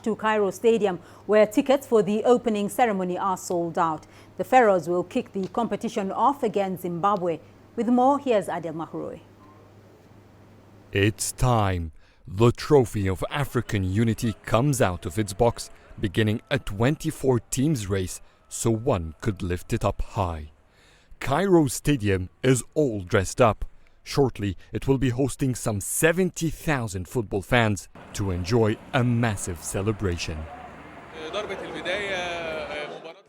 to Cairo Stadium, where tickets for the opening ceremony are sold out. The Pharaohs will kick the competition off against Zimbabwe. With more, here's Adel Mahroui. It's time. The trophy of African unity comes out of its box, beginning a 24-teams race so one could lift it up high. Cairo Stadium is all dressed up. Shortly, it will be hosting some 70,000 football fans to enjoy a massive celebration.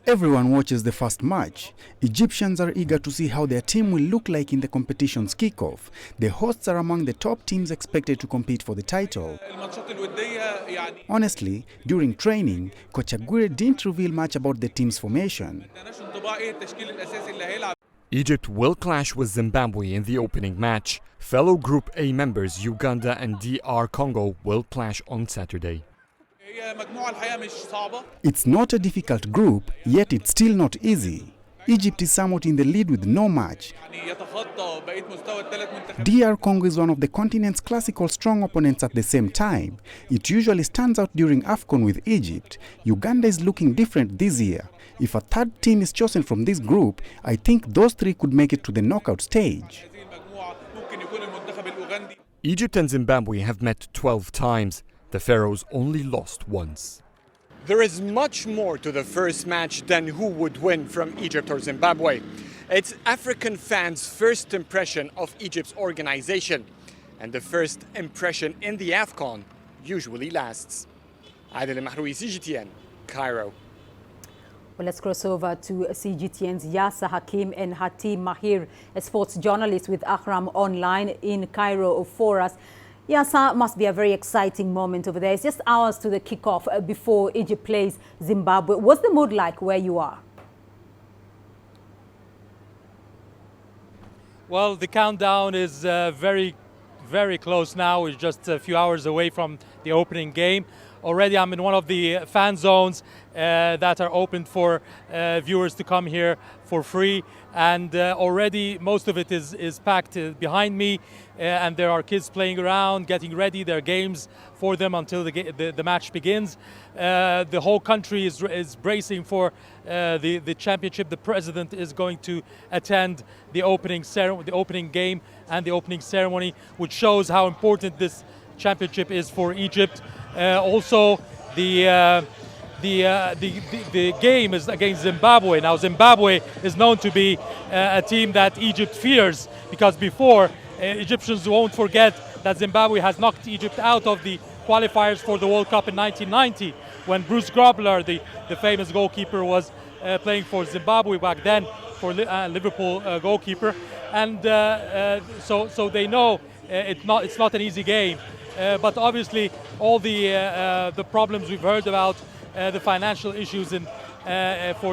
Everyone watches the first match. Egyptians are eager to see how their team will look like in the competition's kickoff. The hosts are among the top teams expected to compete for the title. Honestly, during training, Coach Aguirre didn't reveal much about the team's formation. Egypt will clash with Zimbabwe in the opening match. Fellow Group A members Uganda and DR Congo will clash on Saturday. It's not a difficult group, yet it's still not easy. Egypt is somewhat in the lead with no match. DR Congo is one of the continent's classical strong opponents at the same time. It usually stands out during AFCON with Egypt. Uganda is looking different this year. If a third team is chosen from this group, I think those three could make it to the knockout stage. Egypt and Zimbabwe have met 12 times. The Pharaohs only lost once. There is much more to the first match than who would win from Egypt or Zimbabwe. It's African fans' first impression of Egypt's organization. And the first impression in the AFCON usually lasts. Adel Mahroui, CGTN, Cairo. Well, let's cross over to CGTN's Yasser Hakim and Hatim Mahir, a sports journalist with Ahram Online in Cairo for us. Yasser, must be a very exciting moment over there. It's just hours to the kickoff before Egypt plays Zimbabwe. What's the mood like where you are? Well, the countdown is very close now. We're just a few hours away from the opening game. Already I'm in one of the fan zones that are open for viewers to come here for free. And already most of it is packed behind me. And there are kids playing around, getting ready. There are games for them until the match begins. The whole country is bracing for the championship. The president is going to attend the opening game and the opening ceremony, which shows how important this championship is for Egypt. Also, the game is against Zimbabwe. Now, Zimbabwe is known to be a team that Egypt fears, because before, Egyptians won't forget that Zimbabwe has knocked Egypt out of the qualifiers for the World Cup in 1990, when Bruce Grobler, the famous goalkeeper, was playing for Zimbabwe back then, for Liverpool goalkeeper. And so they know it's not an easy game. But obviously, all the problems we've heard about, the financial issues for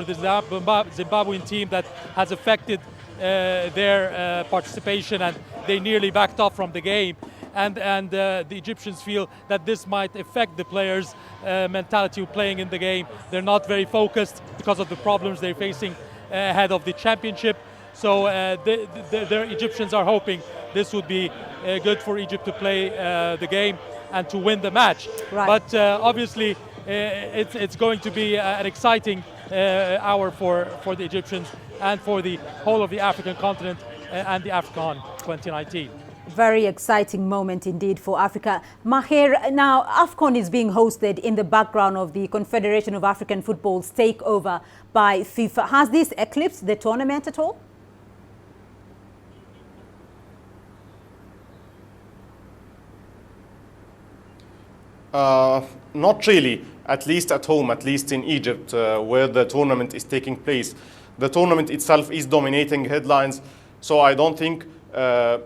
the Zimbabwean team that has affected their participation, and they nearly backed off from the game. And the Egyptians feel that this might affect the players' mentality of playing in the game. They're not very focused because of the problems they're facing ahead of the championship. So the Egyptians are hoping this would be good for Egypt to play the game and to win the match. Right. But obviously, it's going to be an exciting hour for the Egyptians and for the whole of the African continent and the AFCON 2019. Very exciting moment indeed for Africa. Mahir, now AFCON is being hosted in the background of the Confederation of African Football's takeover by FIFA. Has this eclipsed the tournament at all? Not really, at least at home, at least in Egypt, where the tournament is taking place. The tournament itself is dominating headlines, so I don't think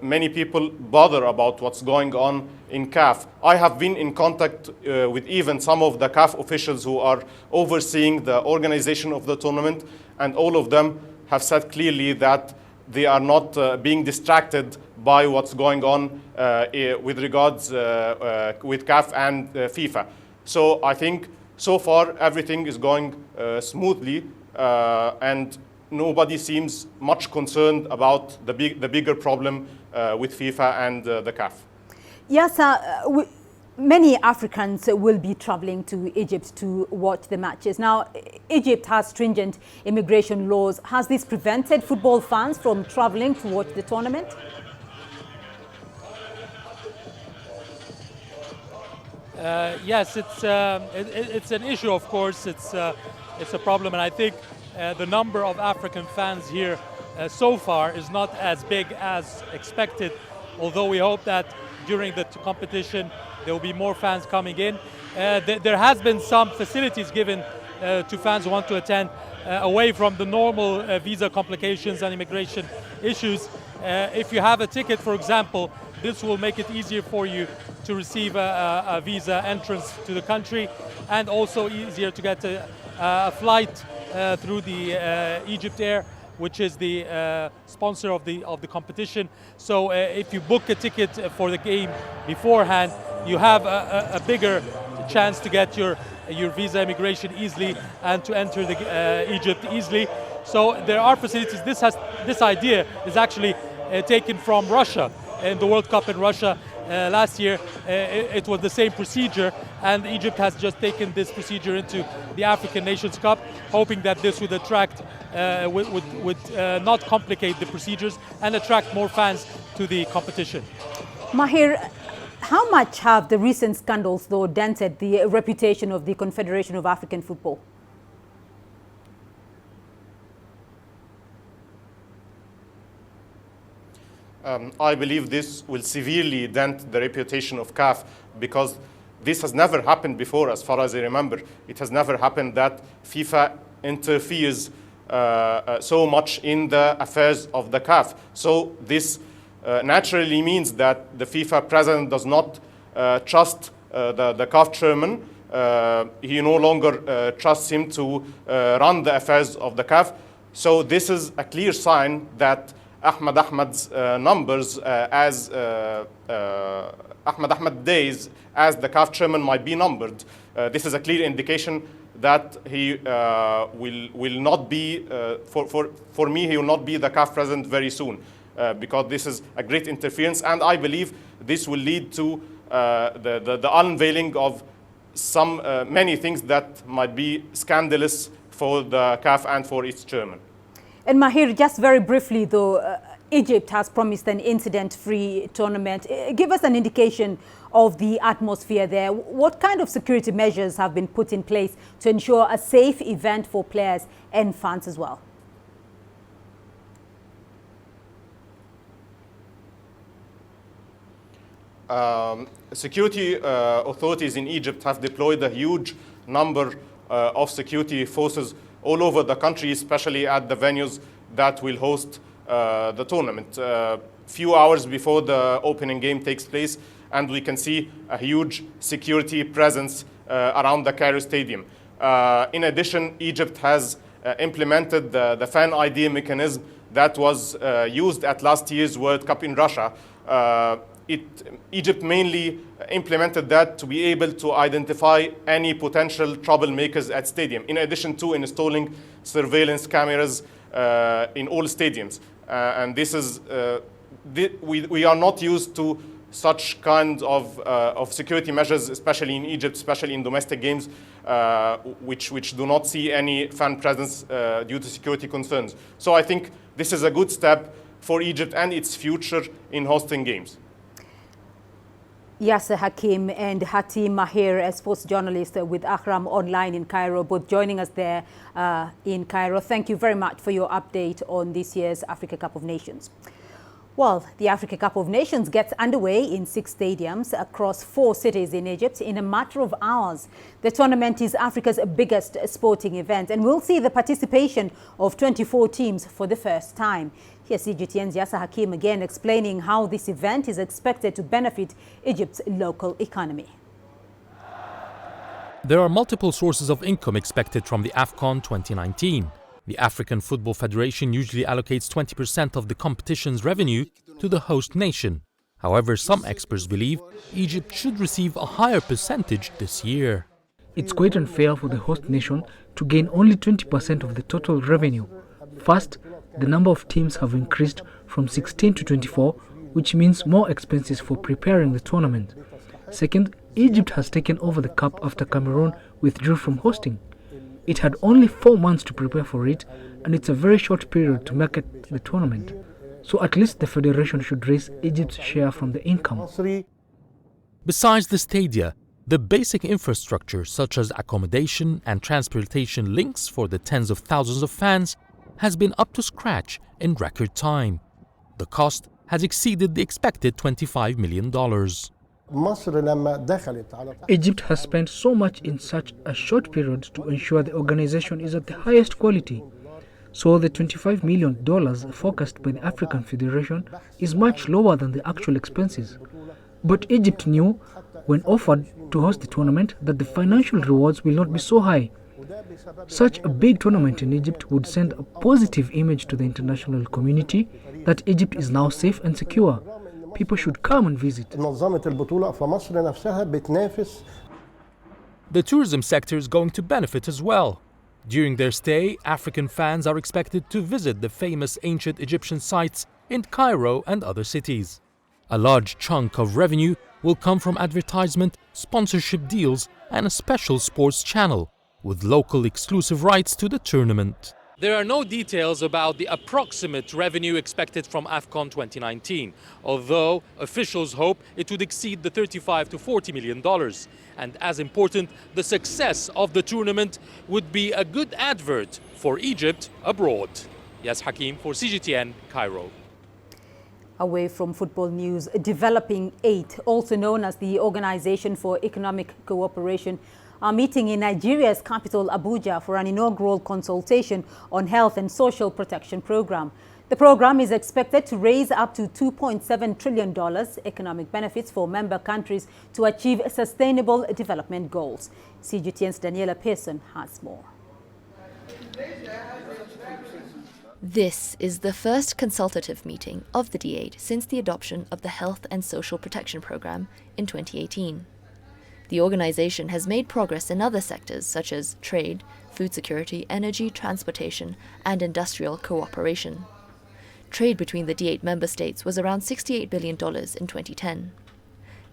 many people bother about what's going on in CAF. I have been in contact with even some of the CAF officials who are overseeing the organization of the tournament, and all of them have said clearly that they are not being distracted by what's going on with regards with CAF and FIFA. So I think so far everything is going smoothly, and nobody seems much concerned about the bigger problem with FIFA and the CAF. Yes, Many Africans will be traveling to Egypt to watch the matches. Now, Egypt has stringent immigration laws. Has this prevented football fans from traveling to watch the tournament? Yes, it's an issue, of course. It's a problem, and I think the number of African fans here so far is not as big as expected, although we hope that during the competition there will be more fans coming in. There has been some facilities given to fans who want to attend away from the normal visa complications and immigration issues. If you have a ticket, for example, this will make it easier for you to receive a visa entrance to the country, and also easier to get a flight through the Egypt Air, which is the sponsor of the competition. So if you book a ticket for the game beforehand, you have a bigger chance to get your visa immigration easily and to enter Egypt easily. So there are facilities. This idea is actually taken from Russia. In the World Cup in Russia last year, it was the same procedure, and Egypt has just taken this procedure into the African Nations Cup, hoping that this would attract, would not complicate the procedures and attract more fans to the competition. Mahir, how much have the recent scandals, though, dented the reputation of the Confederation of African Football? I believe this will severely dent the reputation of CAF, because this has never happened before, as far as I remember. It has never happened that FIFA interferes so much in the affairs of the CAF. So this naturally means that the FIFA president does not trust the CAF chairman. He no longer trusts him to run the affairs of the CAF. So this is a clear sign that Ahmad's numbers Ahmad days as the CAF chairman might be numbered. This is a clear indication that he will not be, for me, he will not be the CAF president very soon, because this is a great interference, and I believe this will lead to the unveiling of many things that might be scandalous for the CAF and for its chairman. And Mahir, just very briefly though, Egypt has promised an incident-free tournament. Give us an indication of the atmosphere there. What kind of security measures have been put in place to ensure a safe event for players and fans as well? Security authorities in Egypt have deployed a huge number of security forces all over the country, especially at the venues that will host the tournament. Few hours before the opening game takes place, and we can see a huge security presence around the Cairo Stadium. In addition, Egypt has implemented the fan ID mechanism that was used at last year's World Cup in Russia. Egypt mainly implemented that to be able to identify any potential troublemakers at stadium, in addition to installing surveillance cameras in all stadiums. And this is, we are not used to such kinds of security measures, especially in Egypt, especially in domestic games, which do not see any fan presence due to security concerns. So I think this is a good step for Egypt and its future in hosting games. Yasser Hakim and Hatim Mahir, sports journalist with Ahram Online in Cairo, both joining us there in Cairo. Thank you very much for your update on this year's Africa Cup of Nations. Well, the Africa Cup of Nations gets underway in 6 stadiums across 4 cities in Egypt in a matter of hours. The tournament is Africa's biggest sporting event, and we'll see the participation of 24 teams for the first time. Here's CGTN's Yasser Hakim again explaining how this event is expected to benefit Egypt's local economy. There are multiple sources of income expected from the AFCON 2019. The African Football Federation usually allocates 20% of the competition's revenue to the host nation. However, some experts believe Egypt should receive a higher percentage this year. It's quite unfair for the host nation to gain only 20% of the total revenue. First, the number of teams have increased from 16 to 24, which means more expenses for preparing the tournament. Second, Egypt has taken over the cup after Cameroon withdrew from hosting. It had only 4 months to prepare for it, and it's a very short period to market the tournament. So at least the federation should raise Egypt's share from the income. Besides the stadia, the basic infrastructure such as accommodation and transportation links for the tens of thousands of fans has been up to scratch in record time. The cost has exceeded the expected $25 million. Egypt has spent so much in such a short period to ensure the organization is at the highest quality. So the $25 million forecast by the African Federation is much lower than the actual expenses. But Egypt knew, when offered to host the tournament, that the financial rewards will not be so high. Such a big tournament in Egypt would send a positive image to the international community that Egypt is now safe and secure. People should come and visit. The tourism sector is going to benefit as well. During their stay, African fans are expected to visit the famous ancient Egyptian sites in Cairo and other cities. A large chunk of revenue will come from advertisement, sponsorship deals, and a special sports channel with local exclusive rights to the tournament. There are no details about the approximate revenue expected from AFCON 2019, although officials hope it would exceed the $35 to $40 million. And as important, the success of the tournament would be a good advert for Egypt abroad. Yas Hakim for CGTN, Cairo. Away from football news, Developing Aid, also known as the Organization for Economic Cooperation, are meeting in Nigeria's capital, Abuja, for an inaugural consultation on health and social protection program. The program is expected to raise up to $2.7 trillion economic benefits for member countries to achieve sustainable development goals. CGTN's Daniela Pearson has more. This is the first consultative meeting of the D8 since the adoption of the Health and Social Protection Program in 2018. The organization has made progress in other sectors such as trade, food security, energy, transportation, and industrial cooperation. Trade between the D8 member states was around $68 billion in 2010.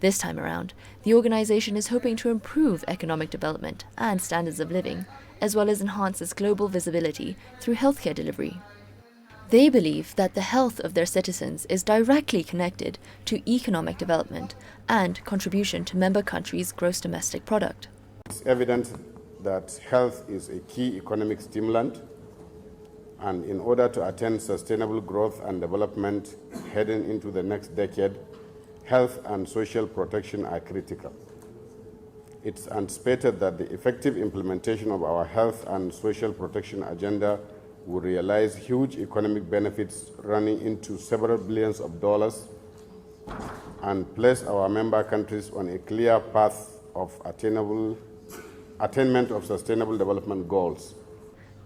This time around, the organization is hoping to improve economic development and standards of living, as well as enhance its global visibility through healthcare delivery. They believe that the health of their citizens is directly connected to economic development and contribution to member countries' gross domestic product. It's evident that health is a key economic stimulant, and in order to attain sustainable growth and development heading into the next decade, health and social protection are critical. It's anticipated that the effective implementation of our health and social protection agenda will realize huge economic benefits running into several billions of dollars and place our member countries on a clear path of attainment of sustainable development goals.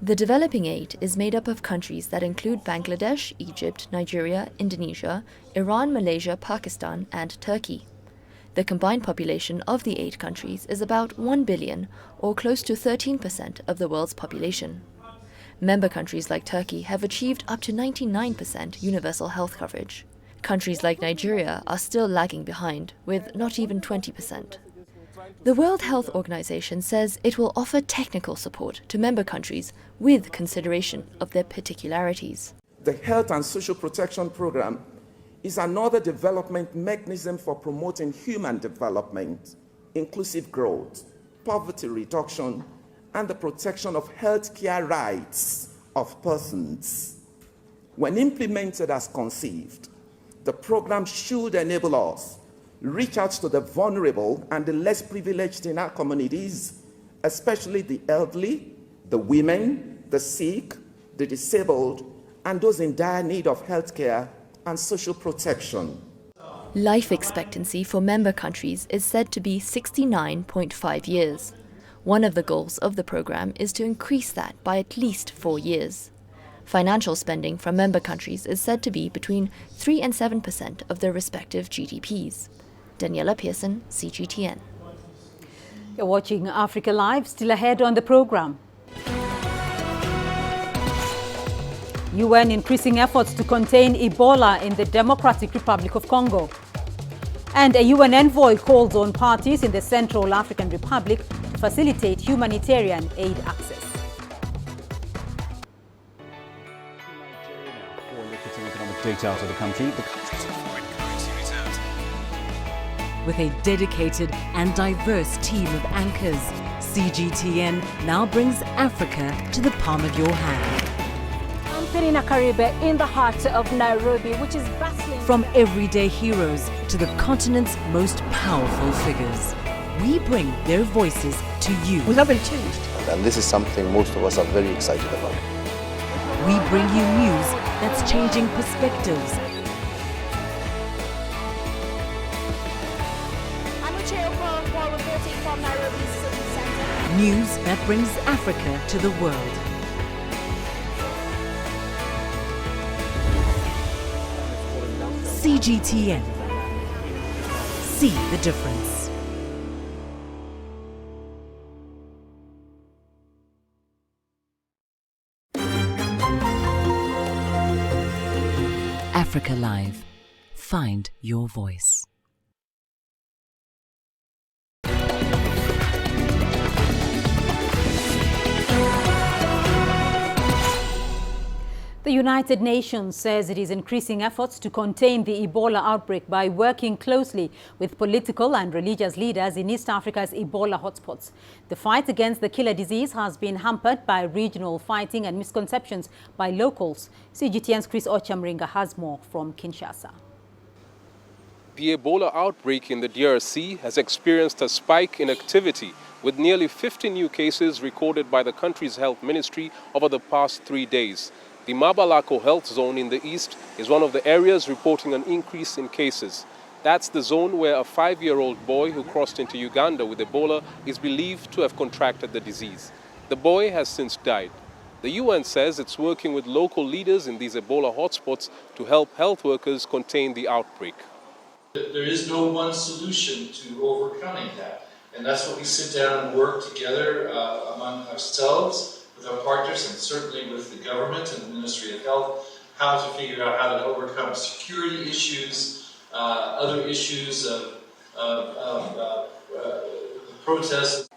The Developing Aid is made up of countries that include Bangladesh, Egypt, Nigeria, Indonesia, Iran, Malaysia, Pakistan, and Turkey. The combined population of the 8 countries is about 1 billion, or close to 13% of the world's population. Member countries like Turkey have achieved up to 99% universal health coverage. Countries like Nigeria are still lagging behind, with not even 20%. The World Health Organization says it will offer technical support to member countries with consideration of their particularities. The Health and Social Protection Program is another development mechanism for promoting human development, inclusive growth, poverty reduction, and the protection of healthcare rights of persons. When implemented as conceived, the program should enable us reach out to the vulnerable and the less privileged in our communities, especially the elderly, the women, the sick, the disabled, and those in dire need of healthcare and social protection. Life expectancy for member countries is said to be 69.5 years. One of the goals of the program is to increase that by at least 4 years. Financial spending from member countries is said to be between 3 and 7% of their respective GDPs. Daniela Pearson, CGTN. You're watching Africa Live, still ahead on the program. UN increasing efforts to contain Ebola in the Democratic Republic of Congo. And a UN envoy called on parties in the Central African Republic to facilitate humanitarian aid access. Data out of the country. The country's foreign currency reserves. With a dedicated and diverse team of anchors, CGTN now brings Africa to the palm of your hand. I'm Penina Karibe in the heart of Nairobi, which is bustling. From everyday heroes to the continent's most powerful figures, we bring their voices to you. We haven't changed. And this is something most of us are very excited about. We bring you news that's changing perspectives. I'm Ucheoko reporting from Nairobi City Center. News that brings Africa to the world. CGTN. See the difference. Africa Live. Find your voice. The United Nations says it is increasing efforts to contain the Ebola outbreak by working closely with political and religious leaders in East Africa's Ebola hotspots. The fight against the killer disease has been hampered by regional fighting and misconceptions by locals. CGTN's Chris Ochamringa has more from Kinshasa. The Ebola outbreak in the DRC has experienced a spike in activity, with nearly 50 new cases recorded by the country's health ministry over the past 3 days. The Mabalako health zone in the east is one of the areas reporting an increase in cases. That's the zone where a 5-year-old boy who crossed into Uganda with Ebola is believed to have contracted the disease. The boy has since died. The UN says it's working with local leaders in these Ebola hotspots to help health workers contain the outbreak. There is no one solution to overcoming that. And that's what we sit down and work together among ourselves, with our partners, and certainly with the government and the Ministry of Health, how to figure out how to overcome security issues, other issues of protests.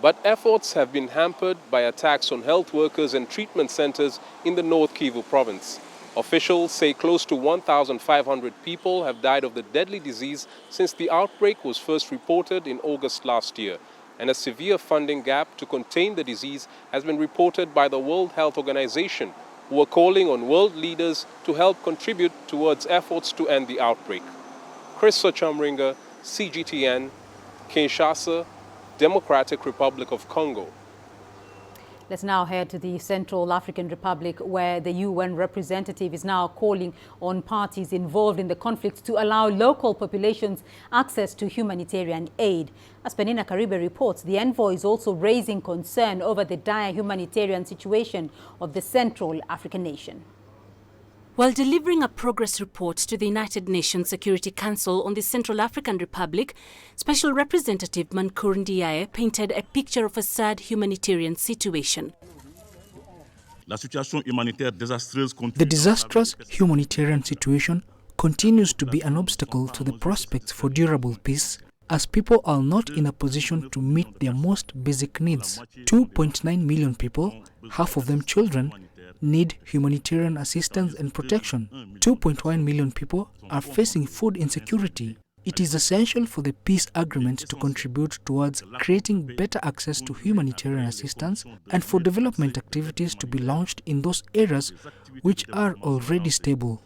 But efforts have been hampered by attacks on health workers and treatment centers in the North Kivu province. Officials say close to 1,500 people have died of the deadly disease since the outbreak was first reported in August last year. And a severe funding gap to contain the disease has been reported by the World Health Organization, who are calling on world leaders to help contribute towards efforts to end the outbreak. Chris Ochamringa, CGTN, Kinshasa, Democratic Republic of Congo. Let's now head to the Central African Republic, where the UN representative is now calling on parties involved in the conflict to allow local populations access to humanitarian aid. As Penina Karibe reports, the envoy is also raising concern over the dire humanitarian situation of the Central African nation. While delivering a progress report to the United Nations Security Council on the Central African Republic, Special Representative Mankour Ndiaye painted a picture of a sad humanitarian situation. The disastrous humanitarian situation continues to be an obstacle to the prospects for durable peace, as people are not in a position to meet their most basic needs. 2.9 million people, half of them children, need humanitarian assistance and protection. 2.1 million people are facing food insecurity. It is essential for the peace agreement to contribute towards creating better access to humanitarian assistance and for development activities to be launched in those areas which are already stable.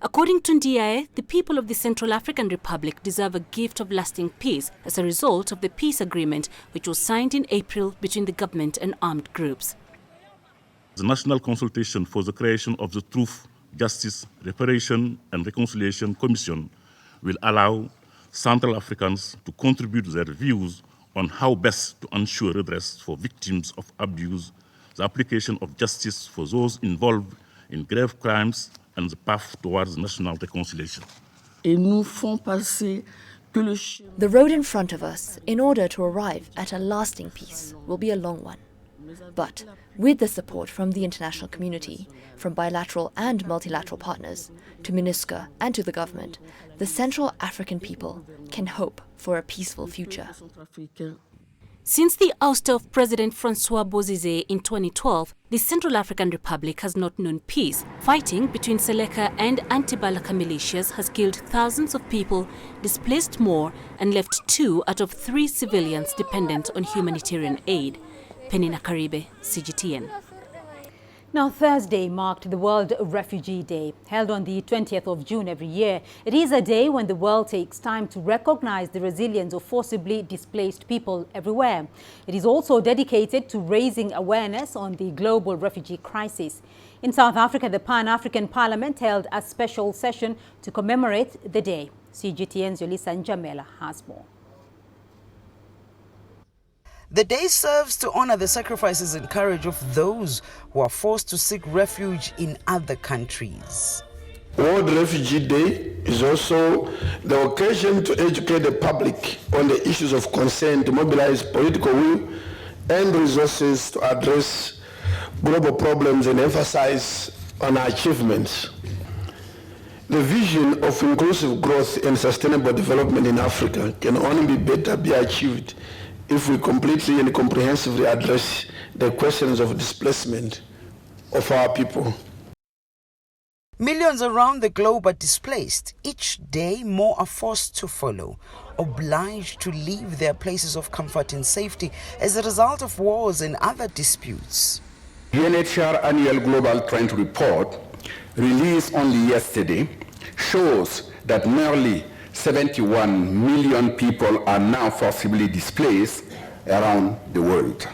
According to Ndiaye, the people of the Central African Republic deserve a gift of lasting peace as a result of the peace agreement which was signed in April between the government and armed groups. The National Consultation for the Creation of the Truth, Justice, Reparation and Reconciliation Commission will allow Central Africans to contribute their views on how best to ensure redress for victims of abuse, the application of justice for those involved in grave crimes, and the path towards national reconciliation. The road in front of us, in order to arrive at a lasting peace, will be a long one. but with the support from the international community, from bilateral and multilateral partners, to MINUSCA and to the government, the Central African people can hope for a peaceful future. Since the ouster of President Francois Bozizé in 2012, the Central African Republic has not known peace. Fighting between Seleka and anti-Balaka militias has killed thousands of people, displaced more, and left 2 out of 3 civilians dependent on humanitarian aid. Penina Karibe, CGTN. Now, Thursday marked the World Refugee Day, held on the 20th of June every year. It is a day when the world takes time to recognize the resilience of forcibly displaced people everywhere. It is also dedicated to raising awareness on the global refugee crisis. In South Africa, the Pan-African Parliament held a special session to commemorate the day. CGTN's Yolisa Njamela has more. The day serves to honor the sacrifices and courage of those who are forced to seek refuge in other countries. World Refugee Day is also the occasion to educate the public on the issues of concern, to mobilize political will and resources to address global problems and emphasize on our achievements. The vision of inclusive growth and sustainable development in Africa can only be achieved if we completely and comprehensively address the questions of displacement of our people. Millions around the globe are displaced. Each day, more are forced to follow, obliged to leave their places of comfort and safety as a result of wars and other disputes. UNHCR Annual Global Trend Report, released only yesterday, shows that nearly 71 million people are now forcibly displaced around the world.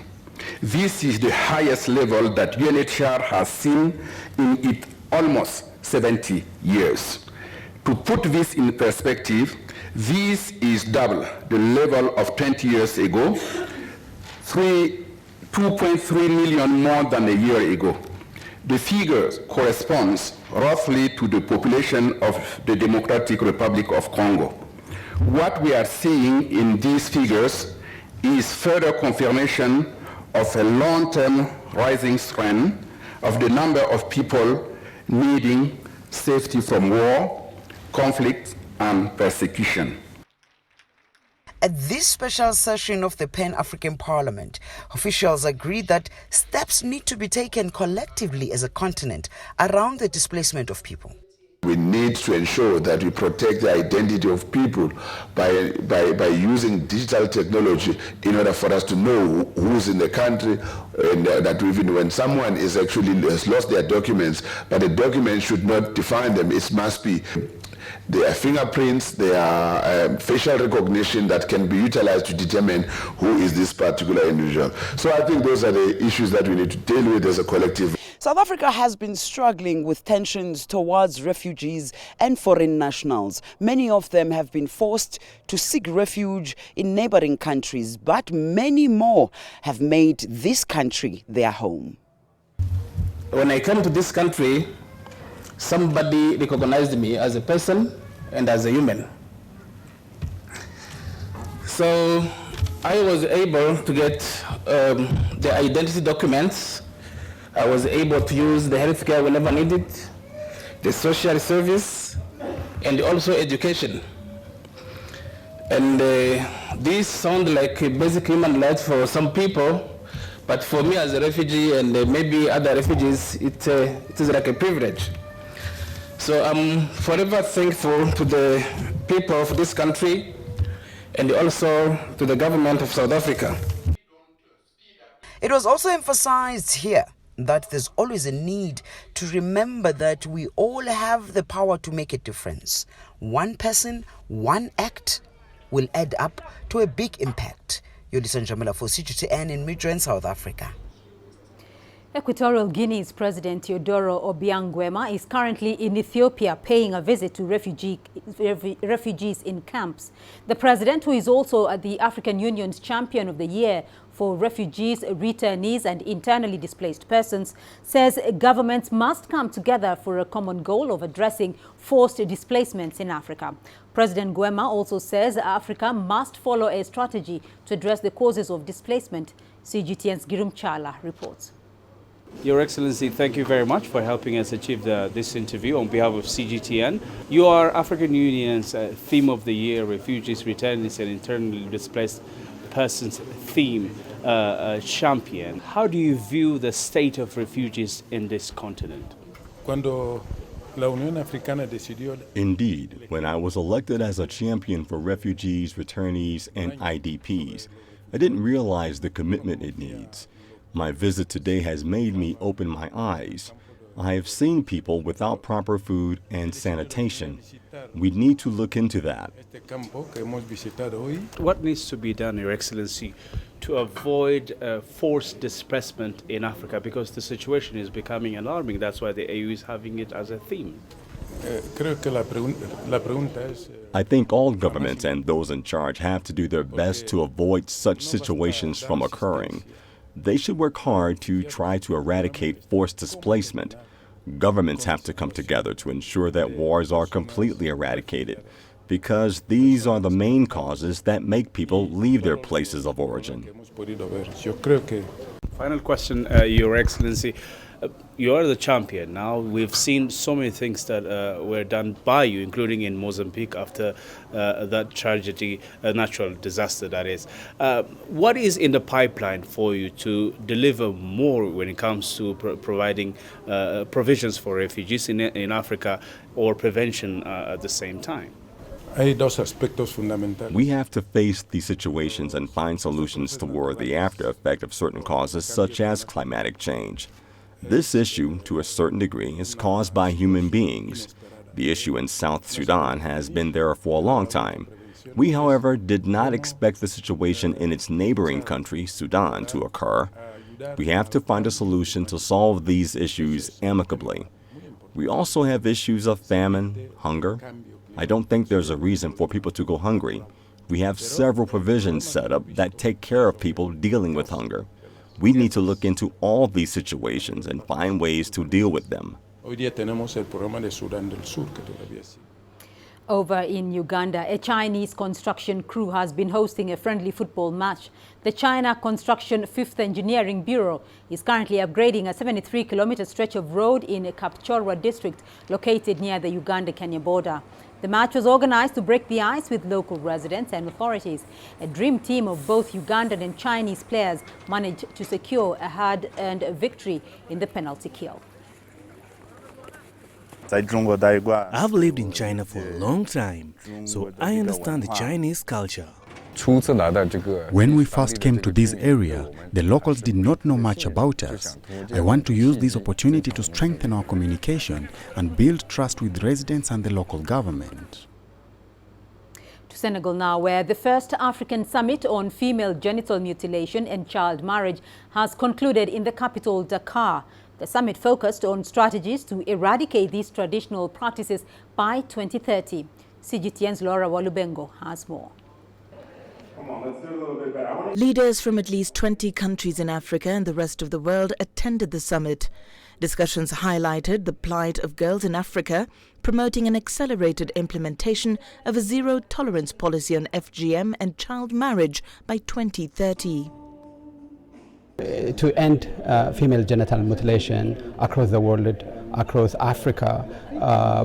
This is the highest level that UNHCR has seen in its almost 70 years. To put this in perspective, this is double the level of 20 years ago, 2.3 million more than a year ago. The figures corresponds roughly to the population of the Democratic Republic of Congo. What we are seeing in these figures is further confirmation of a long-term rising trend of the number of people needing safety from war, conflict, and persecution. At this special session of the Pan-African Parliament, officials agreed that steps need to be taken collectively as a continent around the displacement of people. We need to ensure that we protect the identity of people by using digital technology in order for us to know who's in the country, and that even when someone is actually has lost their documents, but the documents should not define them. It must be their fingerprints, their facial recognition that can be utilized to determine who is this particular individual. So I think those are the issues that we need to deal with as a collective. South Africa has been struggling with tensions towards refugees and foreign nationals. Many of them have been forced to seek refuge in neighboring countries, but many more have made this country their home. When I came to this country, somebody recognized me as a person and as a human. So I was able to get the identity documents. I was able to use the healthcare whenever needed, the social service, and also education. And these sound like a basic human rights for some people, but for me as a refugee and maybe other refugees, it is like a privilege. So I'm forever thankful to the people of this country and also to the government of South Africa. It was also emphasized here that there's always a need to remember that we all have the power to make a difference. One person, one act will add up to a big impact. Yolisa Njamela for CGTN in Midrand, South Africa. Equatorial Guinea's President Teodoro Obiang Nguema is currently in Ethiopia paying a visit to refugees in camps. The president, who is also the African Union's Champion of the Year for refugees, returnees and internally displaced persons, says governments must come together for a common goal of addressing forced displacements in Africa. President Nguema also says Africa must follow a strategy to address the causes of displacement. CGTN's Girum Chala reports. Your Excellency, thank you very much for helping us achieve this interview on behalf of CGTN. You are African Union's theme of the year, refugees, returnees and internally displaced persons theme champion. How do you view the state of refugees in this continent? Indeed, when I was elected as a champion for refugees, returnees, and IDPs, I didn't realize the commitment it needs. My visit today has made me open my eyes. I have seen people without proper food and sanitation. We need to look into that. What needs to be done, Your Excellency, to avoid forced displacement in Africa? Because the situation is becoming alarming. That's why the AU is having it as a theme. I think all governments and those in charge have to do their best to avoid such situations from occurring. They should work hard to try to eradicate forced displacement. Governments have to come together to ensure that wars are completely eradicated, because these are the main causes that make people leave their places of origin. Final question, Your Excellency. You are the champion. Now, we've seen so many things that were done by you, including in Mozambique after that tragedy, a natural disaster that is. What is in the pipeline for you to deliver more when it comes to providing provisions for refugees in Africa or prevention at the same time? We have to face these situations and find solutions toward the after effect of certain causes, such as climatic change. This issue, to a certain degree, is caused by human beings. The issue in South Sudan has been there for a long time. We, however, did not expect the situation in its neighboring country, Sudan, to occur. We have to find a solution to solve these issues amicably. We also have issues of famine, hunger. I don't think there's a reason for people to go hungry. We have several provisions set up that take care of people dealing with hunger. We need to look into all these situations and find ways to deal with them. Over in Uganda, a Chinese construction crew has been hosting a friendly football match. The China Construction 5th Engineering Bureau is currently upgrading a 73-kilometer stretch of road in Kapchorwa district located near the Uganda-Kenya border. The match was organized to break the ice with local residents and authorities. A dream team of both Ugandan and Chinese players managed to secure a hard-earned victory in the penalty kill. I have lived in China for a long time, so I understand the Chinese culture. When we first came to this area, the locals did not know much about us. I want to use this opportunity to strengthen our communication and build trust with residents and the local government. To Senegal now, where the first African summit on female genital mutilation and child marriage has concluded in the capital, Dakar. The summit focused on strategies to eradicate these traditional practices by 2030. CGTN's Laura Walubengo has more. Leaders from at least 20 countries in Africa and the rest of the world attended the summit. Discussions highlighted the plight of girls in Africa, promoting an accelerated implementation of a zero-tolerance policy on FGM and child marriage by 2030. To end female genital mutilation across the world, across Africa,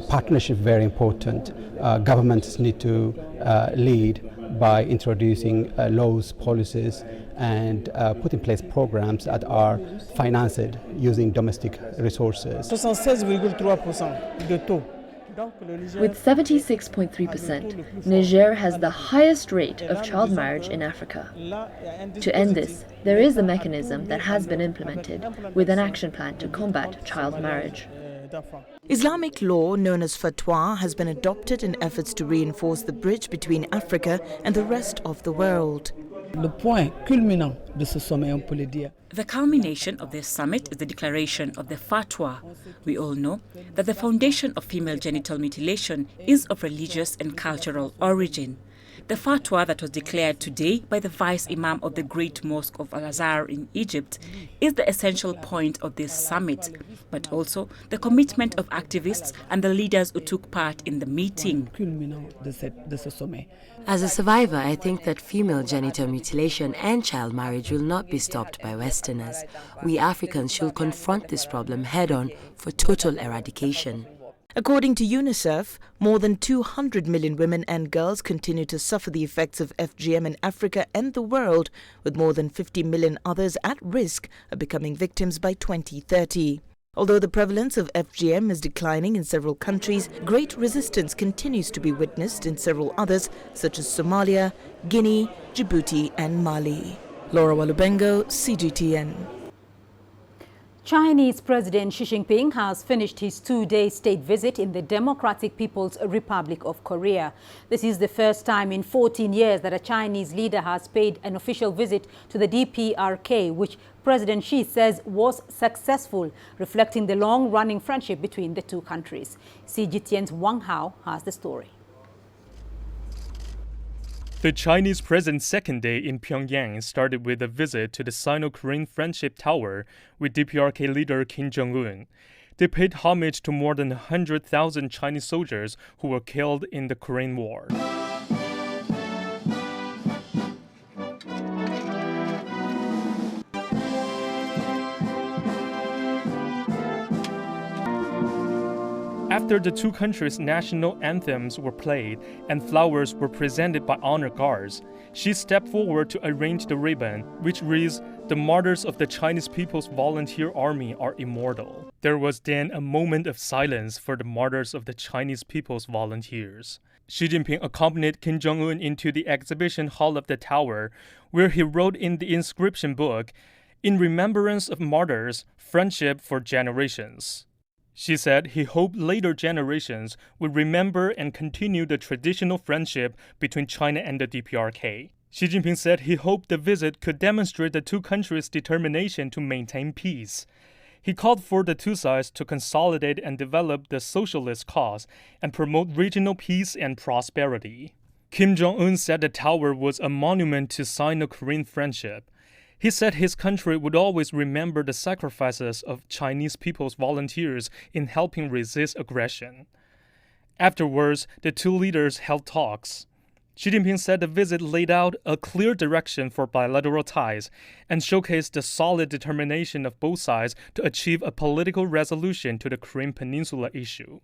partnership very important. Governments need to lead by introducing laws, policies, and put in place programs that are financed using domestic resources. With 76.3%, Niger has the highest rate of child marriage in Africa. To end this, there is a mechanism that has been implemented with an action plan to combat child marriage. Islamic law known as fatwa has been adopted in efforts to reinforce the bridge between Africa and the rest of the world. The culmination of this summit is the declaration of the fatwa. We all know that the foundation of female genital mutilation is of religious and cultural origin. The fatwa that was declared today by the Vice Imam of the Great Mosque of Al-Azhar in Egypt is the essential point of this summit, but also the commitment of activists and the leaders who took part in the meeting. As a survivor, I think that female genital mutilation and child marriage will not be stopped by Westerners. We Africans should confront this problem head-on for total eradication. According to UNICEF, more than 200 million women and girls continue to suffer the effects of FGM in Africa and the world, with more than 50 million others at risk of becoming victims by 2030. Although the prevalence of FGM is declining in several countries, great resistance continues to be witnessed in several others, such as Somalia, Guinea, Djibouti and Mali. Laura Walubengo, CGTN. Chinese President Xi Jinping has finished his two-day state visit in the Democratic People's Republic of Korea. This is the first time in 14 years that a Chinese leader has paid an official visit to the DPRK, which President Xi says was successful, reflecting the long-running friendship between the two countries. CGTN's Wang Hao has the story. The Chinese president's second day in Pyongyang started with a visit to the Sino-Korean Friendship Tower with DPRK leader Kim Jong-un. They paid homage to more than 100,000 Chinese soldiers who were killed in the Korean War. After the two countries' national anthems were played and flowers were presented by honor guards, she stepped forward to arrange the ribbon, which reads, "The martyrs of the Chinese People's Volunteer Army are immortal." There was then a moment of silence for the martyrs of the Chinese People's Volunteers. Xi Jinping accompanied Kim Jong-un into the exhibition hall of the tower, where he wrote in the inscription book, "In remembrance of martyrs, friendship for generations." She said he hoped later generations would remember and continue the traditional friendship between China and the DPRK. Xi Jinping said he hoped the visit could demonstrate the two countries' determination to maintain peace. He called for the two sides to consolidate and develop the socialist cause and promote regional peace and prosperity. Kim Jong-un said the tower was a monument to Sino-Korean friendship. He said his country would always remember the sacrifices of Chinese People's Volunteers in helping resist aggression. Afterwards, the two leaders held talks. Xi Jinping said the visit laid out a clear direction for bilateral ties and showcased the solid determination of both sides to achieve a political resolution to the Korean Peninsula issue.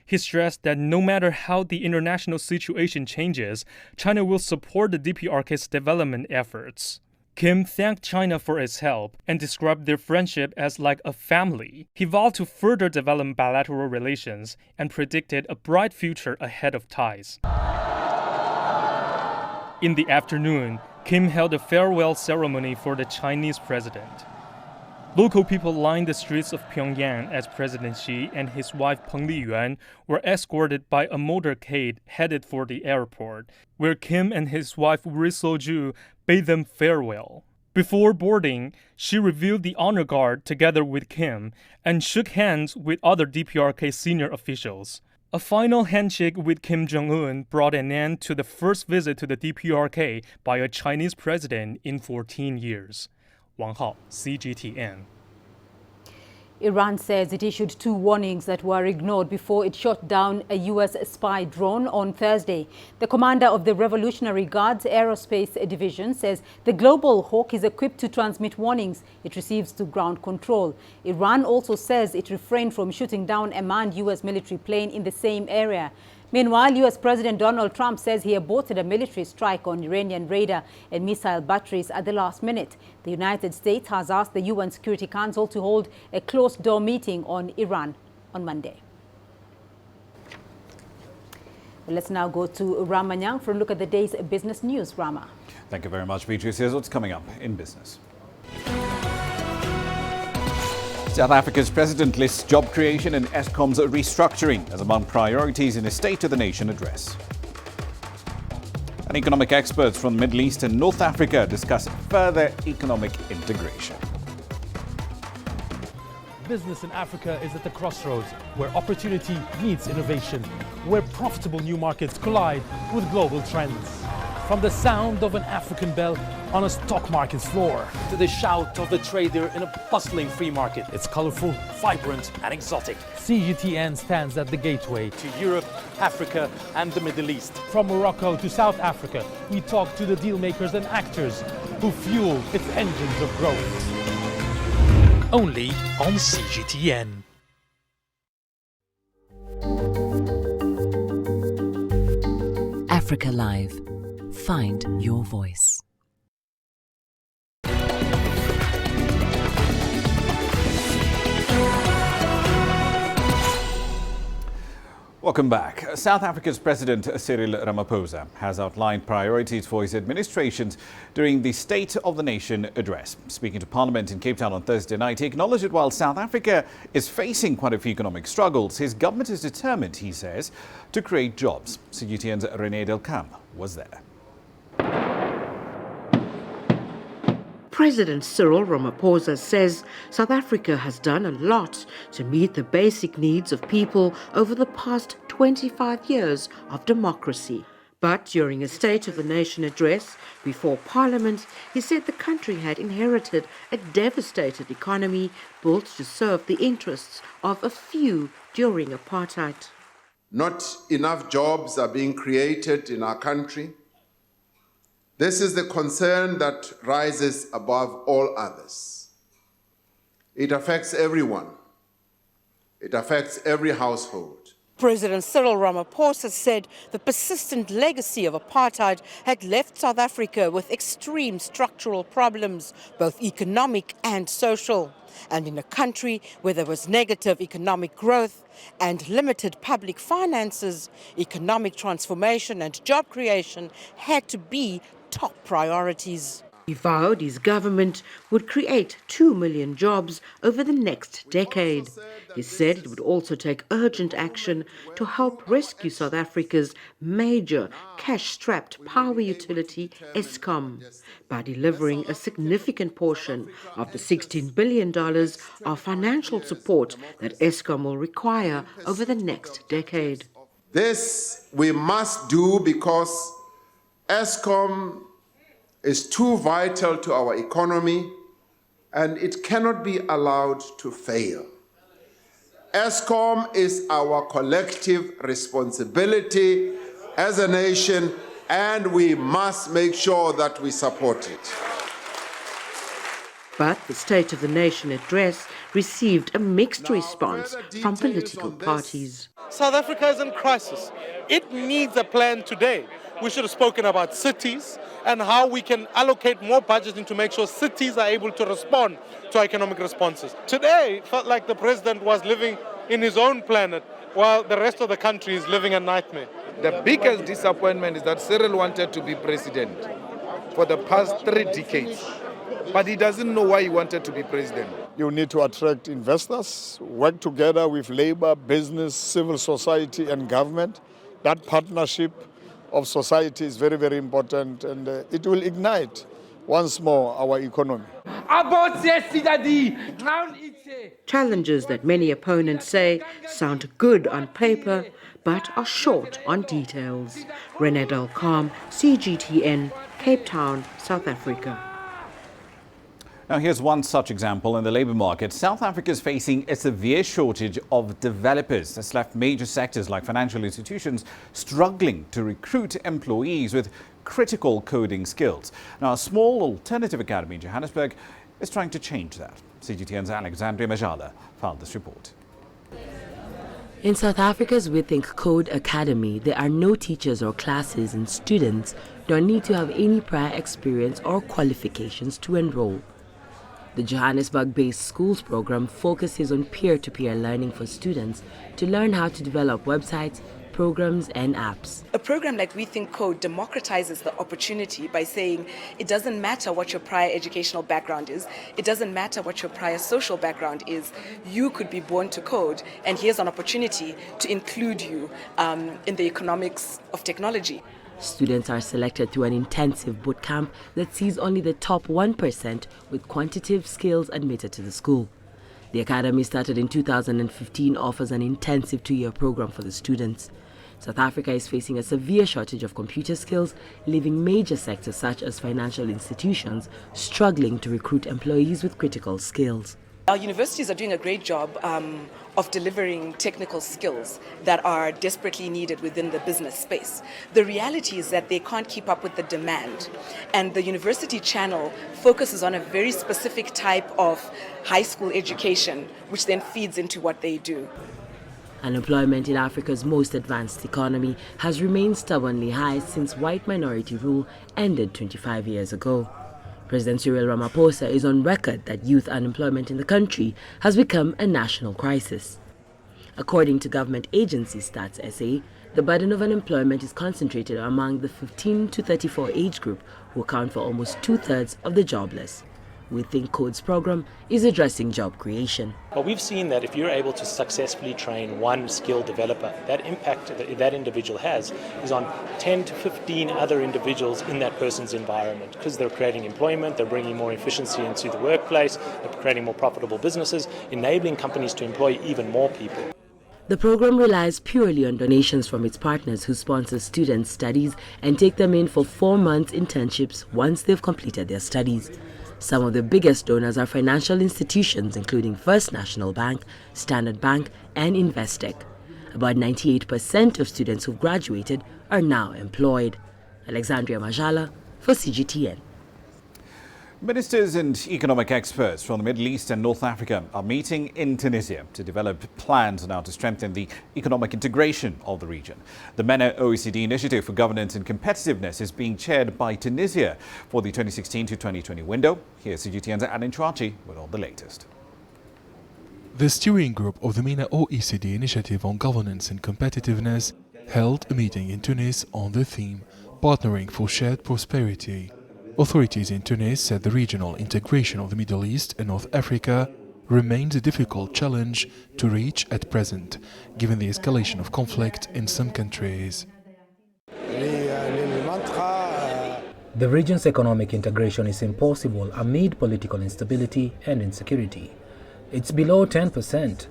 He stressed that no matter how the international situation changes, China will support the DPRK's development efforts. Kim thanked China for its help and described their friendship as like a family. He vowed to further develop bilateral relations and predicted a bright future ahead of ties. In the afternoon, Kim held a farewell ceremony for the Chinese president. Local people lined the streets of Pyongyang as President Xi and his wife Peng Liyuan were escorted by a motorcade headed for the airport, where Kim and his wife Ri So-ju bade them farewell. Before boarding, Xi revealed the honor guard together with Kim and shook hands with other DPRK senior officials. A final handshake with Kim Jong-un brought an end to the first visit to the DPRK by a Chinese president in 14 years. Wang Hao, CGTN. Iran says it issued two warnings that were ignored before it shot down a U.S. spy drone on Thursday. The commander of the Revolutionary Guard's Aerospace Division says the Global Hawk is equipped to transmit warnings it receives to ground control. Iran also says it refrained from shooting down a manned U.S. military plane in the same area. Meanwhile, U.S. President Donald Trump says he aborted a military strike on Iranian radar and missile batteries at the last minute. The United States has asked the UN Security Council to hold a closed-door meeting on Iran on Monday. Well, let's now go to Rama Nyang for a look at the day's business news. Rama. Thank you very much, Beatrice. Here's what's coming up in business. South Africa's president lists job creation and Eskom's restructuring as among priorities in his State of the Nation address. And economic experts from the Middle East and North Africa discuss further economic integration. Business in Africa is at the crossroads, where opportunity meets innovation, where profitable new markets collide with global trends. From the sound of an African bell on a stock market's floor to the shout of the trader in a bustling free market, it's colorful, vibrant, and exotic. CGTN stands at the gateway to Europe, Africa, and the Middle East. From Morocco to South Africa, we talk to the deal makers and actors who fuel its engines of growth. Only on CGTN. Africa Live. Find your voice. Welcome back. South Africa's President Cyril Ramaphosa has outlined priorities for his administration during the State of the Nation address. Speaking to Parliament in Cape Town on Thursday night, he acknowledged that while South Africa is facing quite a few economic struggles, his government is determined, he says, to create jobs. CGTN's René Delcam was there. President Cyril Ramaphosa says South Africa has done a lot to meet the basic needs of people over the past 25 years of democracy. But during a State of the Nation address before Parliament, he said the country had inherited a devastated economy built to serve the interests of a few during apartheid. Not enough jobs are being created in our country. This is the concern that rises above all others. It affects everyone. It affects every household. President Cyril Ramaphosa said the persistent legacy of apartheid had left South Africa with extreme structural problems, both economic and social. And in a country where there was negative economic growth and limited public finances, economic transformation and job creation had to be top priorities. He vowed his government would create 2 million jobs over the next decade. He said it would also take urgent action to help rescue South Africa's major cash-strapped power utility, Eskom, by delivering a significant portion of the $16 billion of financial support that Eskom will require over the next decade. This we must do because Eskom is too vital to our economy and it cannot be allowed to fail. Eskom is our collective responsibility as a nation and we must make sure that we support it. But the State of the Nation address received a mixed response from political parties. South Africa is in crisis. It needs a plan today. We should have spoken about cities and how we can allocate more budgeting to make sure cities are able to respond to economic responses. Today, it felt like the president was living in his own planet while the rest of the country is living a nightmare. The biggest disappointment is that Cyril wanted to be president for the past 3 decades, but he doesn't know why he wanted to be president. You need to attract investors, work together with labor, business, civil society and government. That partnership of society is very, very important and it will ignite once more our economy. Challenges that many opponents say sound good on paper but are short on details. René Delcam, CGTN, Cape Town, South Africa. Now here's one such example in the labour market. South Africa is facing a severe shortage of developers. That's left major sectors like financial institutions struggling to recruit employees with critical coding skills. Now a small alternative academy in Johannesburg is trying to change that. CGTN's Alexandria Majala found this report. In South Africa's We Think Code Academy, there are no teachers or classes and students don't need to have any prior experience or qualifications to enroll. The Johannesburg-based schools program focuses on peer-to-peer learning for students to learn how to develop websites, programs and apps. A program like We Think Code democratizes the opportunity by saying it doesn't matter what your prior educational background is, it doesn't matter what your prior social background is, you could be born to code and here's an opportunity to include you in the economics of technology. Students are selected through an intensive boot camp that sees only the top 1% with quantitative skills admitted to the school. The academy started in 2015, offers an intensive 2-year program for the students. South Africa is facing a severe shortage of computer skills, leaving major sectors such as financial institutions struggling to recruit employees with critical skills. Our universities are doing a great job of delivering technical skills that are desperately needed within the business space. The reality is that they can't keep up with the demand, and the university channel focuses on a very specific type of high school education, which then feeds into what they do. Unemployment in Africa's most advanced economy has remained stubbornly high since white minority rule ended 25 years ago. President Cyril Ramaphosa is on record that youth unemployment in the country has become a national crisis. According to government agency Stats SA, the burden of unemployment is concentrated among the 15 to 34 age group, who account for almost two-thirds of the jobless. We Think Code's program is addressing job creation. Well, we've seen that if you're able to successfully train one skilled developer, that impact that individual has is on 10 to 15 other individuals in that person's environment, because they're creating employment, they're bringing more efficiency into the workplace, they're creating more profitable businesses, enabling companies to employ even more people. The program relies purely on donations from its partners who sponsor students' studies and take them in for 4 months internships once they've completed their studies. Some of the biggest donors are financial institutions including First National Bank, Standard Bank and Investec. About 98% of students who've graduated are now employed. Alexandria Majala for CGTN. Ministers and economic experts from the Middle East and North Africa are meeting in Tunisia to develop plans now to strengthen the economic integration of the region. The MENA OECD Initiative for Governance and Competitiveness is being chaired by Tunisia for the 2016 to 2020 window. Here's CGTN's Alan Chouachi with all the latest. The steering group of the MENA OECD Initiative on Governance and Competitiveness held a meeting in Tunis on the theme Partnering for Shared Prosperity. Authorities in Tunis said the regional integration of the Middle East and North Africa remains a difficult challenge to reach at present, given the escalation of conflict in some countries. The region's economic integration is impossible amid political instability and insecurity. It's below 10%.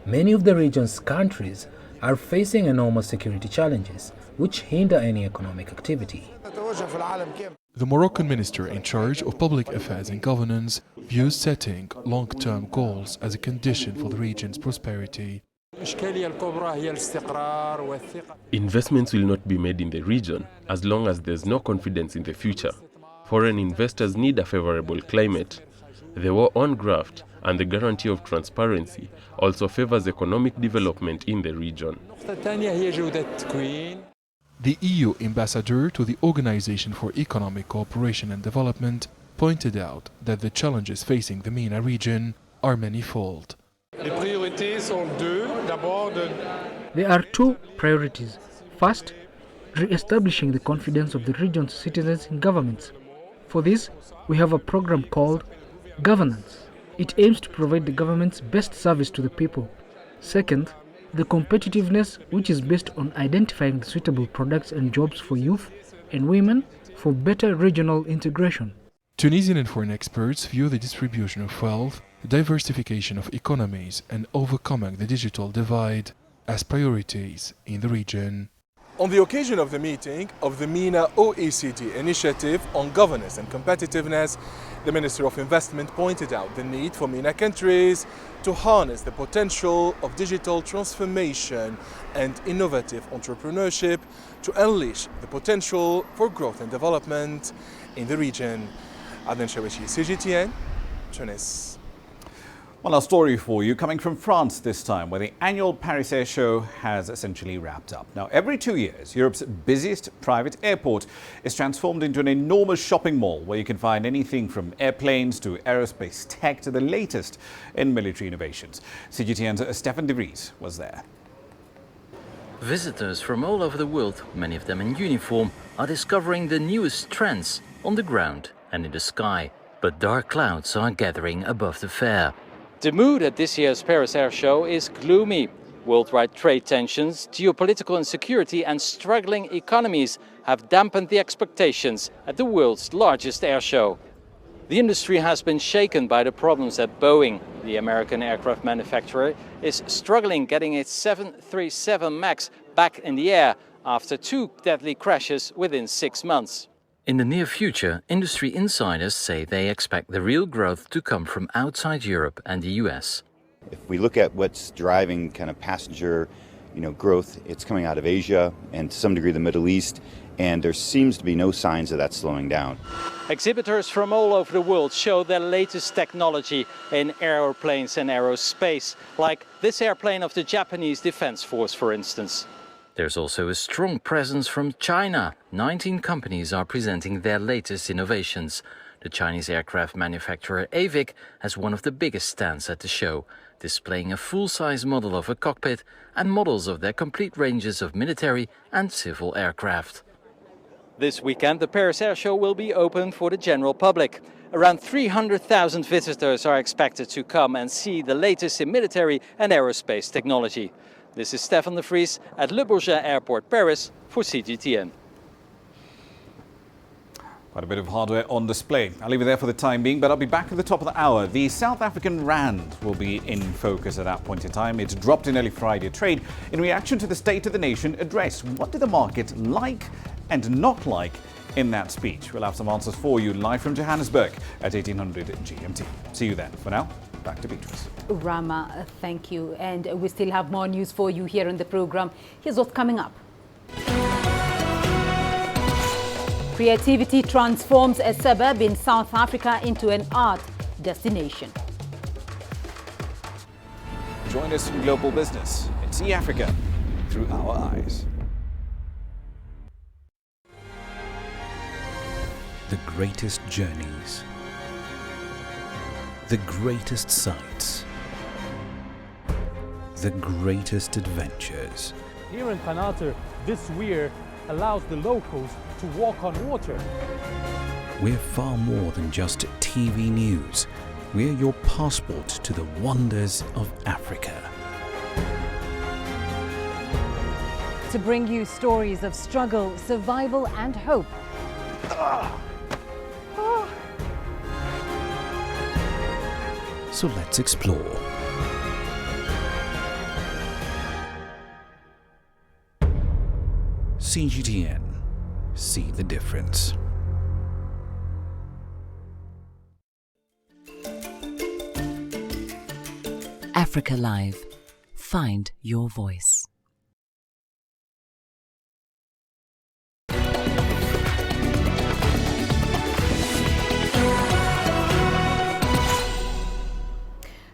Many of the region's countries are facing enormous security challenges, which hinder any economic activity. The Moroccan minister in charge of public affairs and governance views setting long-term goals as a condition for the region's prosperity. Investments will not be made in the region as long as there's no confidence in the future. Foreign investors need a favorable climate. The war on graft and the guarantee of transparency also favors economic development in the region. The EU ambassador to the Organization for Economic Cooperation and Development pointed out that the challenges facing the MENA region are manifold. There are two priorities. First, re-establishing the confidence of the region's citizens in governments. For this, we have a program called Governance. It aims to provide the government's best service to the people. Second, the competitiveness, which is based on identifying the suitable products and jobs for youth and women for better regional integration. Tunisian and foreign experts view the distribution of wealth, the diversification of economies and overcoming the digital divide as priorities in the region. On the occasion of the meeting of the MENA OECD Initiative on Governance and Competitiveness, the Minister of Investment pointed out the need for MENA countries to harness the potential of digital transformation and innovative entrepreneurship to unleash the potential for growth and development in the region. Adnan Shawishi, CGTN, Tunis. Well, our story for you coming from France this time, where the annual Paris Air Show has essentially wrapped up. Now, every 2 years, Europe's busiest private airport is transformed into an enormous shopping mall where you can find anything from airplanes to aerospace tech to the latest in military innovations. CGTN's Stefan de Vries was there. Visitors from all over the world, many of them in uniform, are discovering the newest trends on the ground and in the sky. But dark clouds are gathering above the fair. The mood at this year's Paris Air Show is gloomy. Worldwide trade tensions, geopolitical insecurity and struggling economies have dampened the expectations at the world's largest air show. The industry has been shaken by the problems at Boeing. The American aircraft manufacturer is struggling getting its 737 MAX back in the air after 2 deadly crashes within 6 months. In the near future, industry insiders say they expect the real growth to come from outside Europe and the US. If we look at what's driving kind of passenger, growth, it's coming out of Asia and to some degree the Middle East, and there seems to be no signs of that slowing down. Exhibitors from all over the world show their latest technology in aeroplanes and aerospace, like this airplane of the Japanese Defense Force, for instance. There's also a strong presence from China. 19 companies are presenting their latest innovations. The Chinese aircraft manufacturer AVIC has one of the biggest stands at the show, displaying a full-size model of a cockpit and models of their complete ranges of military and civil aircraft. This weekend, the Paris Air Show will be open for the general public. Around 300,000 visitors are expected to come and see the latest in military and aerospace technology. This is Stefan de Vries at Le Bourget Airport, Paris, for CGTN. Quite a bit of hardware on display. I'll leave it there for the time being, but I'll be back at the top of the hour. The South African Rand will be in focus at that point in time. It's dropped in early Friday trade in reaction to the State of the Nation address. What did the market like and not like in that speech? We'll have some answers for you live from Johannesburg at 1800 GMT. See you then. For now, back to Beatrice. Rama, thank you. And we still have more news for you here on the program. Here's what's coming up. Creativity transforms a suburb in South Africa into an art destination. Join us in Global Business and see Africa through our eyes. The greatest journeys, the greatest sights, the greatest adventures. Here in Kanata, this weir allows the locals to walk on water. We're far more than just TV news. We're your passport to the wonders of Africa. To bring you stories of struggle, survival and hope. So let's explore. CGTN. See the difference. Africa Live. Find your voice.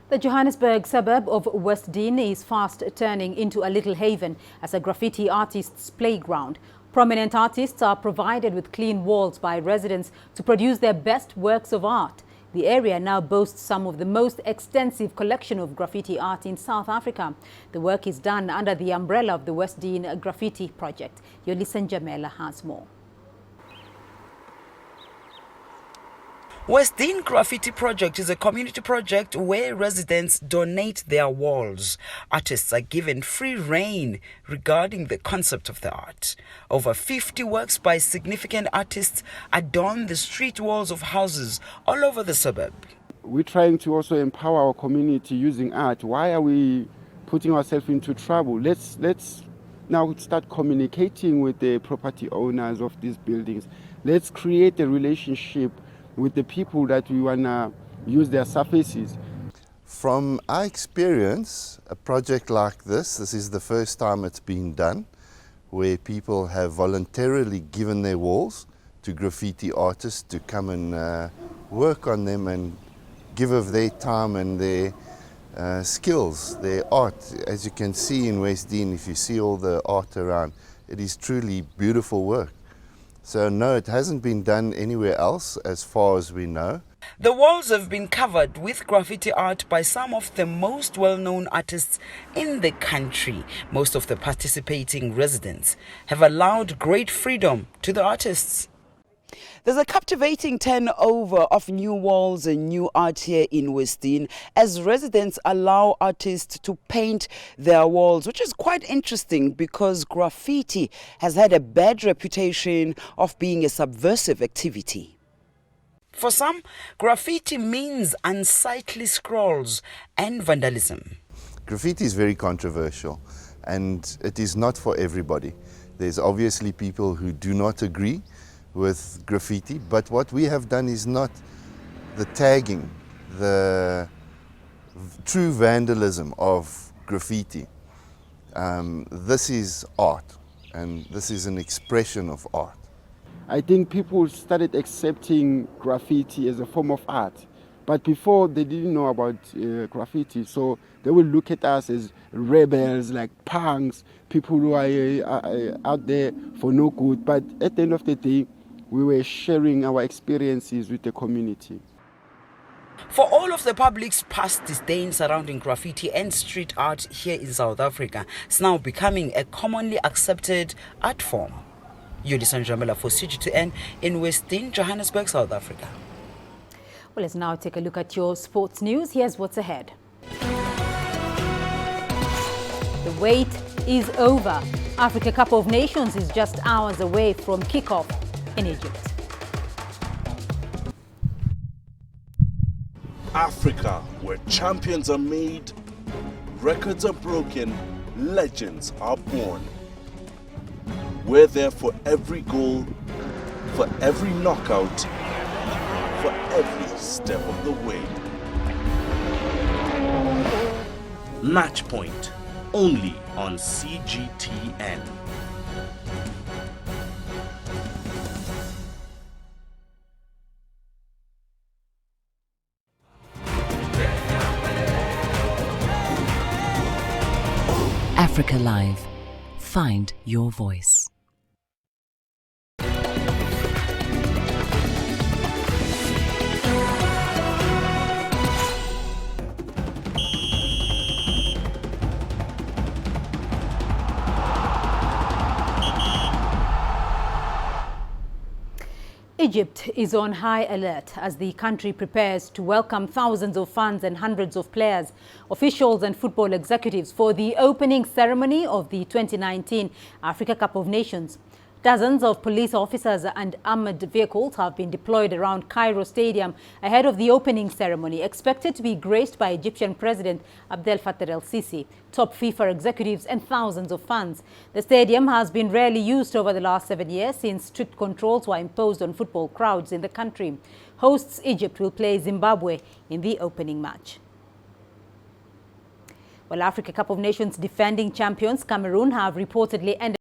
The Johannesburg suburb of Westdean is fast turning into a little haven as a graffiti artist's playground. Prominent artists are provided with clean walls by residents to produce their best works of art. The area now boasts some of the most extensive collection of graffiti art in South Africa. The work is done under the umbrella of the Westdean Graffiti Project. Yolisa Jamela has more. Westdean Graffiti Project is a community project where residents donate their walls. Artists are given free rein regarding the concept of the art. Over 50 works by significant artists adorn the street walls of houses all over the suburb. We're trying to also empower our community using art. Why are we putting ourselves into trouble? Let's now start communicating with the property owners of these buildings. Let's create a relationship with the people that we want to use their surfaces. From our experience, a project like this is the first time it's been done, where people have voluntarily given their walls to graffiti artists to come and work on them and give of their time and their skills, their art. As you can see in Westdean, if you see all the art around, it is truly beautiful work. So no, it hasn't been done anywhere else as far as we know. The walls have been covered with graffiti art by some of the most well-known artists in the country. Most of the participating residents have allowed great freedom to the artists. There's a captivating turnover of new walls and new art here in Westdean as residents allow artists to paint their walls, which is quite interesting because graffiti has had a bad reputation of being a subversive activity. For some, graffiti means unsightly scrawls and vandalism. Graffiti is very controversial, and it is not for everybody. There's obviously people who do not agree with graffiti, but what we have done is not the tagging, the true vandalism of graffiti. This is art, and this is an expression of art. I think people started accepting graffiti as a form of art. But before, they didn't know about graffiti, so they would look at us as rebels, like punks, people who are out there for no good. But at the end of the day, we were sharing our experiences with the community. For all of the public's past disdain surrounding graffiti and street art here in South Africa, it's now becoming a commonly accepted art form. Yudison Jamela for CGTN in Western Johannesburg, South Africa. Well, let's now take a look at your sports news. Here's what's ahead. The wait is over. Africa Cup of Nations is just hours away from kickoff in Egypt. Africa, where champions are made, records are broken, legends are born. We're there for every goal, for every knockout, for every step of the way. Match Point, only on CGTN. Africa Live. Find your voice. Egypt is on high alert as the country prepares to welcome thousands of fans and hundreds of players, officials and football executives for the opening ceremony of the 2019 Africa Cup of Nations. Dozens of police officers and armored vehicles have been deployed around Cairo Stadium ahead of the opening ceremony, expected to be graced by Egyptian President Abdel Fattah el-Sisi, top FIFA executives and thousands of fans. The stadium has been rarely used over the last 7 years since strict controls were imposed on football crowds in the country. Hosts Egypt will play Zimbabwe in the opening match. Well, Africa Cup of Nations defending champions Cameroon have reportedly ended